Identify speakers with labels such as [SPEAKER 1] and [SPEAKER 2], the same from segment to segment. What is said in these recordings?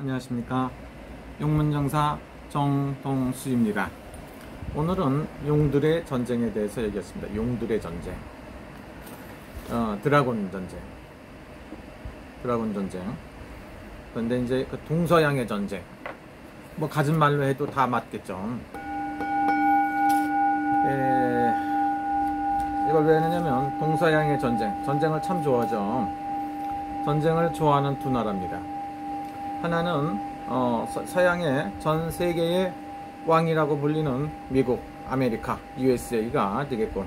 [SPEAKER 1] 안녕하십니까. 용문정사 정동수입니다. 오늘은 용들의 전쟁에 대해서 얘기했습니다. 용들의 전쟁, 드라곤 전쟁. 그런데 이제 그 동서양의 전쟁, 뭐 가진 말로 해도 다 맞겠죠. 이걸 왜 했느냐면 동서양의 전쟁을 참 좋아하죠. 전쟁을 좋아하는 두 나라입니다. 하나는 서양의 전 세계의 왕이라고 불리는 미국, 아메리카, USA가 되겠고,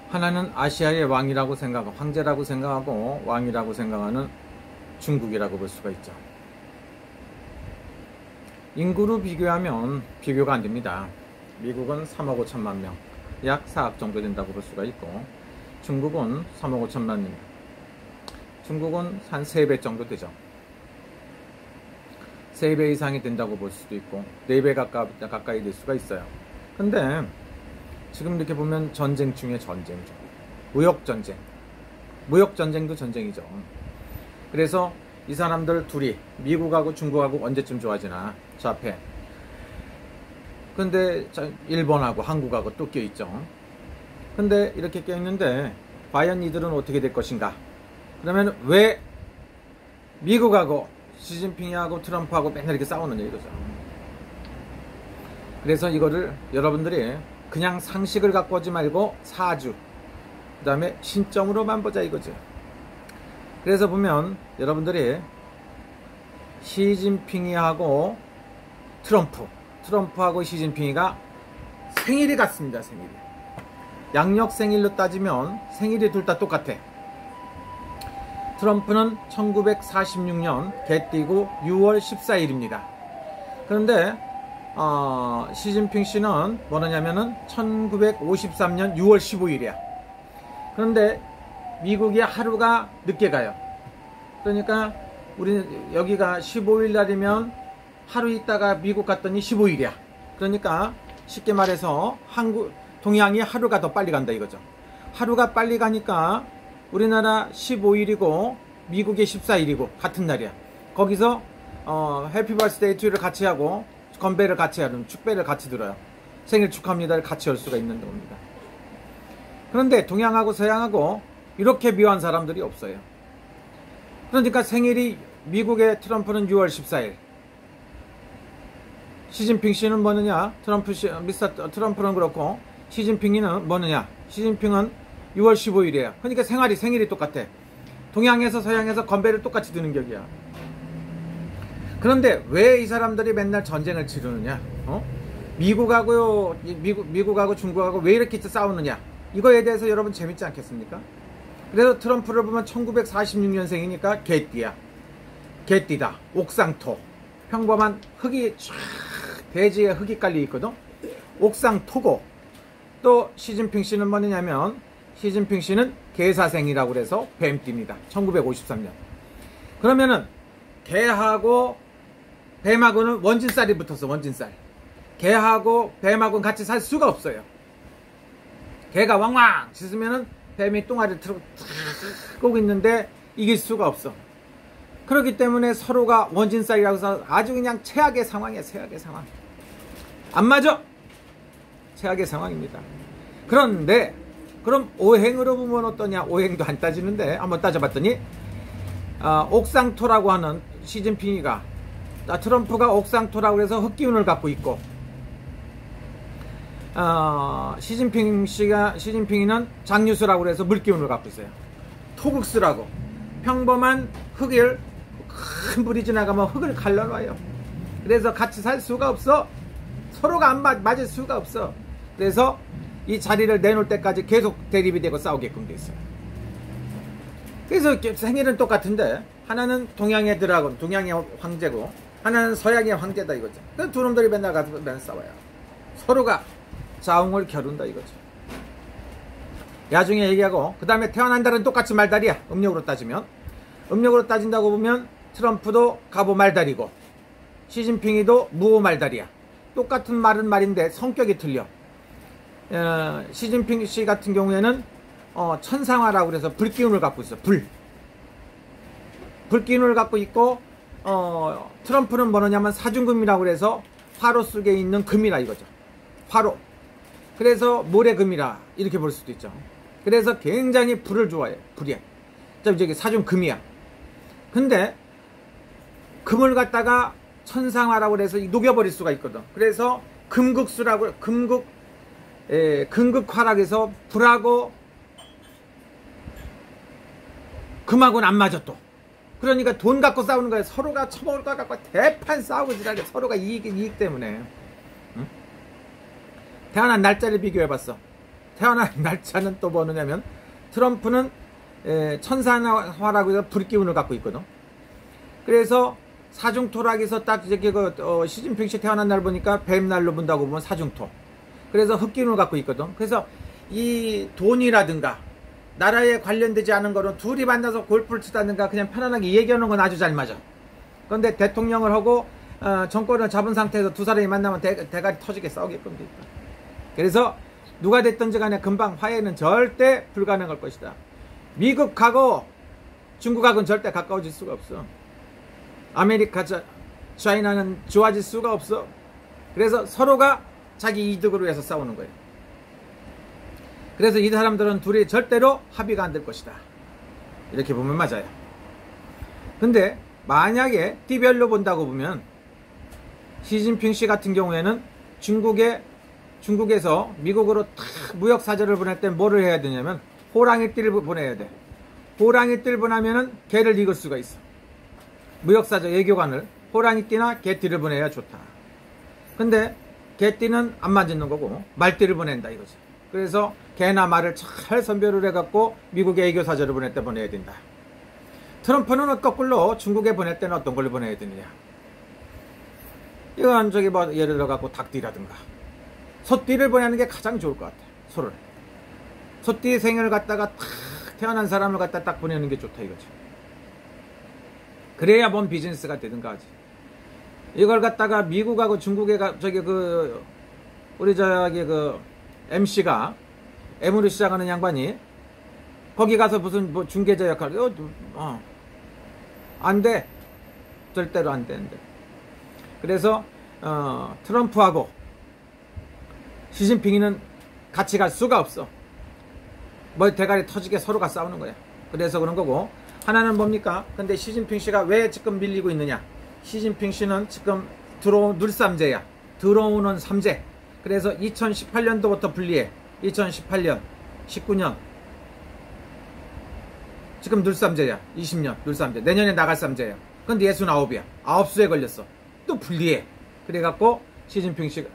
[SPEAKER 1] 하나는 아시아의 왕이라고 생각하고, 황제라고 생각하고 왕이라고 생각하는 중국이라고 볼 수가 있죠. 인구로 비교하면 비교가 안 됩니다. 미국은 3억 5천만 명, 약 4억 정도 된다고 볼 수가 있고, 중국은 3억 5천만 명, 중국은 한 3배 정도 되죠. 3배 이상이 된다고 볼 수도 있고 4배 가까이 될 수가 있어요. 근데 지금 이렇게 보면 전쟁 중에 전쟁이죠. 무역전쟁도 전쟁이죠. 그래서 이 사람들 둘이 미국하고 중국하고 언제쯤 좋아지나, 저 앞에. 근데 일본하고 한국하고 또 껴있죠. 근데 이렇게 껴있는데 과연 이들은 어떻게 될 것인가? 그러면 왜 미국하고 시진핑하고 트럼프하고 맨날 이렇게 싸우느냐 이거죠. 그래서 이거를 여러분들이 그냥 상식을 갖고 오지 말고 사주, 그 다음에 신점으로만 보자 이거죠. 그래서 보면 여러분들이 시진핑이하고 트럼프하고 시진핑이가 생일이 같습니다. 생일이. 양력 생일로 따지면 생일이 둘 다 똑같아. 트럼프는 1946년 개띠고 6월 14일입니다. 그런데 시진핑 씨는 뭐냐면은 1953년 6월 15일이야. 그런데 미국이 하루가 늦게 가요. 그러니까 우리 여기가 15일 날이면 하루 있다가 미국 갔더니 15일이야. 그러니까 쉽게 말해서 동양이 하루가 더 빨리 간다 이거죠. 하루가 빨리 가니까 우리나라 15일이고 미국의 14일이고 같은 날이야. 거기서 해피 버스데이 투유를 같이 하고 건배를 같이 하는, 축배를 같이 들어요. 생일 축하합니다를 같이 할 수가 있는 겁니다. 그런데 동양하고 서양하고 이렇게 묘한 사람들이 없어요. 그러니까 생일이 미국의 트럼프는 6월 14일, 시진핑 씨는 뭐느냐, 미스터 트럼프는 그렇고 시진핑이는 뭐느냐, 시진핑은 6월 15일이에요. 그러니까 생일이 똑같아. 동양에서 서양에서 건배를 똑같이 드는 격이야. 그런데 왜 이 사람들이 맨날 전쟁을 치르느냐? 미국하고 중국하고 왜 이렇게 싸우느냐? 이거에 대해서 여러분 재밌지 않겠습니까? 그래서 트럼프를 보면 1946년생이니까 개띠야. 개띠다. 옥상토. 평범한 흙이 쫙 대지에 흙이 깔려 있거든. 옥상토고, 또 시진핑 씨는 뭐냐면 시진핑 씨는 개사생이라고 그래서 뱀띠입니다. 1953년. 그러면은 개하고 뱀하고는 원진살이 붙었어. 원진살. 개하고 뱀하고는 같이 살 수가 없어요. 개가 왕왕 짖으면은 뱀이 똥아리를 틀고 있는데 이길 수가 없어. 그렇기 때문에 서로가 원진살이라고 해서 아주 그냥 최악의 상황이야. 최악의 상황. 안 맞아. 최악의 상황입니다. 그런데 그럼 오행으로 보면 어떠냐? 오행도 안 따지는데 한번 따져봤더니 옥상토라고 하는 시진핑이가, 트럼프가 옥상토라고 해서 흙기운을 갖고 있고, 시진핑이는 장유수라고 해서 물기운을 갖고 있어요. 토국스라고 평범한 흙을 큰 불이 지나가면 흙을 갈라놔요. 그래서 같이 살 수가 없어. 서로가 안 맞을 수가 없어. 그래서 이 자리를 내놓을 때까지 계속 대립이 되고 싸우게끔 돼 있어요. 그래서 생일은 똑같은데 하나는 동양의 드라곤, 동양의 황제고, 하나는 서양의 황제다 이거죠. 그래서 두 놈들이 맨날 가서 맨날 싸워요. 서로가 자웅을 겨룬다 이거죠. 야중에 얘기하고, 그 다음에 태어난 달은 똑같이 말달이야. 음력으로 따지면. 음력으로 따진다고 보면 트럼프도 갑오 말달이고 시진핑이도 무오 말달이야. 똑같은 말은 말인데 성격이 틀려. 시진핑 씨 같은 경우에는 천상화라고 그래서 불기운을 갖고 있어. 불기운을 갖고 있고, 트럼프는 뭐냐면 사중금이라고 그래서 화로 속에 있는 금이라 이거죠. 화로. 그래서 모래금이라 이렇게 볼 수도 있죠. 그래서 굉장히 불을 좋아해요. 불이야. 저기 사중금이야. 근데 금을 갖다가 천상화라고 그래서 녹여버릴 수가 있거든. 그래서 금극수라고 금극화락해서 불하고 금하고는 안 맞아 또. 그러니까 돈 갖고 싸우는 거야. 서로가 처먹을 거 갖고 대판 싸우고 지랄해. 서로가 이익 때문에. 응? 태어난 날짜를 비교해봤어. 태어난 날짜는 또 뭐냐면 트럼프는 천상화라고 해서 불기운을 갖고 있거든. 그래서 사중토락에서 딱 이렇게 시진핑 씨 태어난 날 보니까 뱀날로 본다고 보면 사중토. 그래서 흑기운을 갖고 있거든. 그래서 이 돈이라든가 나라에 관련되지 않은 거는 둘이 만나서 골프를 치다든가 그냥 편안하게 얘기하는 건 아주 잘 맞아. 그런데 대통령을 하고 정권을 잡은 상태에서 두 사람이 만나면 대가리 터지게 싸우게끔 돼 있다. 그래서 누가 됐든지 간에 금방 화해는 절대 불가능할 것이다. 미국하고 중국하고는 절대 가까워질 수가 없어. 아메리카, 차이나는 좋아질 수가 없어. 그래서 서로가 자기 이득을 위해서 싸우는 거예요. 그래서 이 사람들은 둘이 절대로 합의가 안 될 것이다. 이렇게 보면 맞아요. 근데 만약에 띠별로 본다고 보면 시진핑 씨 같은 경우에는 중국에서 미국으로 탁 무역사절을 보낼 때 뭐를 해야 되냐면 호랑이띠를 보내야 돼. 호랑이띠를 보내면은 개를 익을 수가 있어. 무역사절 외교관을 호랑이띠나 개띠를 보내야 좋다. 근데 개띠는 안 만지는 거고 말띠를 보낸다 이거지. 그래서 개나 말을 잘 선별을 해갖고 미국에 외교사절을 보낼 때 보내야 된다. 트럼프는 거꾸로 중국에 보낼 때는 어떤 걸로 보내야 되느냐. 이건 뭐 예를 들어갖고 닭띠라든가 소띠를 보내는 게 가장 좋을 것 같아. 소를. 소띠 생을 갖다가 탁 태어난 사람을 갖다 딱 보내는 게 좋다 이거지. 그래야 뭔 비즈니스가 되든가 하지. 이걸 갖다가 미국하고 중국에 우리 MC가 M으로 시작하는 양반이 거기 가서 무슨 뭐 중개자 역할 안 돼. 절대로 안 되는데. 그래서 트럼프하고 시진핑이는 같이 갈 수가 없어. 뭐 대가리 터지게 서로가 싸우는 거야. 그래서 그런 거고. 하나는 뭡니까? 근데 시진핑 씨가 왜 지금 밀리고 있느냐? 시진핑 씨는 지금 눌삼제야. 들어오는 삼제. 그래서 2018년도부터 분리해. 2018년, 19년. 지금 눌삼제야. 20년 눌삼제. 내년에 나갈 삼제야. 근데 69이야. 9수에 걸렸어. 또 분리해. 그래갖고 시진핑 씨가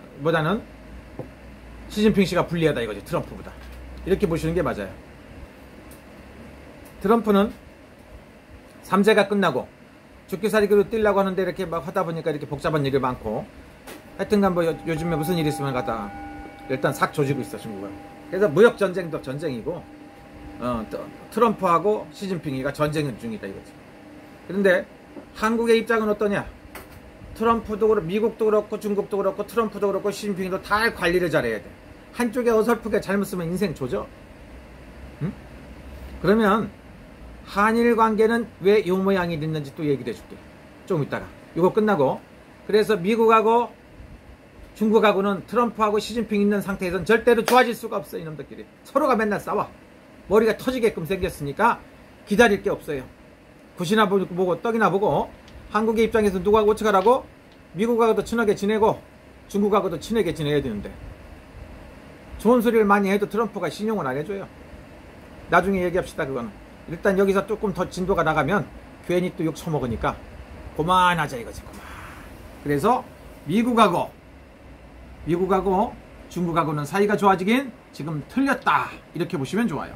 [SPEAKER 1] 불리하다 이거지. 트럼프보다. 이렇게 보시는 게 맞아요. 트럼프는 삼제가 끝나고 죽기살기로 뛰려고 하는데 이렇게 막 하다 보니까 이렇게 복잡한 일이 많고 하여튼간 뭐 요즘에 무슨 일이 있으면 가다 일단 싹 조지고 있어 중국은. 그래서 무역 전쟁도 전쟁이고 트럼프하고 시진핑이가 전쟁 중이다 이거지. 그런데 한국의 입장은 어떠냐? 트럼프도 그렇고 미국도 그렇고 중국도 그렇고 트럼프도 그렇고 시진핑도 다 관리를 잘해야 돼. 한쪽에 어설프게 잘못 쓰면 인생 조져. 응? 그러면 한일 관계는 왜 이 모양이 됐는지 또 얘기를 해줄게. 좀 이따가. 이거 끝나고. 그래서 미국하고 중국하고는 트럼프하고 시진핑 있는 상태에서는 절대로 좋아질 수가 없어. 이놈들끼리. 서로가 맨날 싸워. 머리가 터지게끔 생겼으니까 기다릴 게 없어요. 굿이나 보고 떡이나 보고 한국의 입장에서 누구하고 어떡하라고? 미국하고도 친하게 지내고 중국하고도 친하게 지내야 되는데 좋은 소리를 많이 해도 트럼프가 신용을 안 해줘요. 나중에 얘기합시다 그거는. 일단 여기서 조금 더 진도가 나가면 괜히 또 욕 처먹으니까 그만하자 이거지. 그만. 그래서 미국하고 중국하고는 사이가 좋아지긴 지금 틀렸다 이렇게 보시면 좋아요.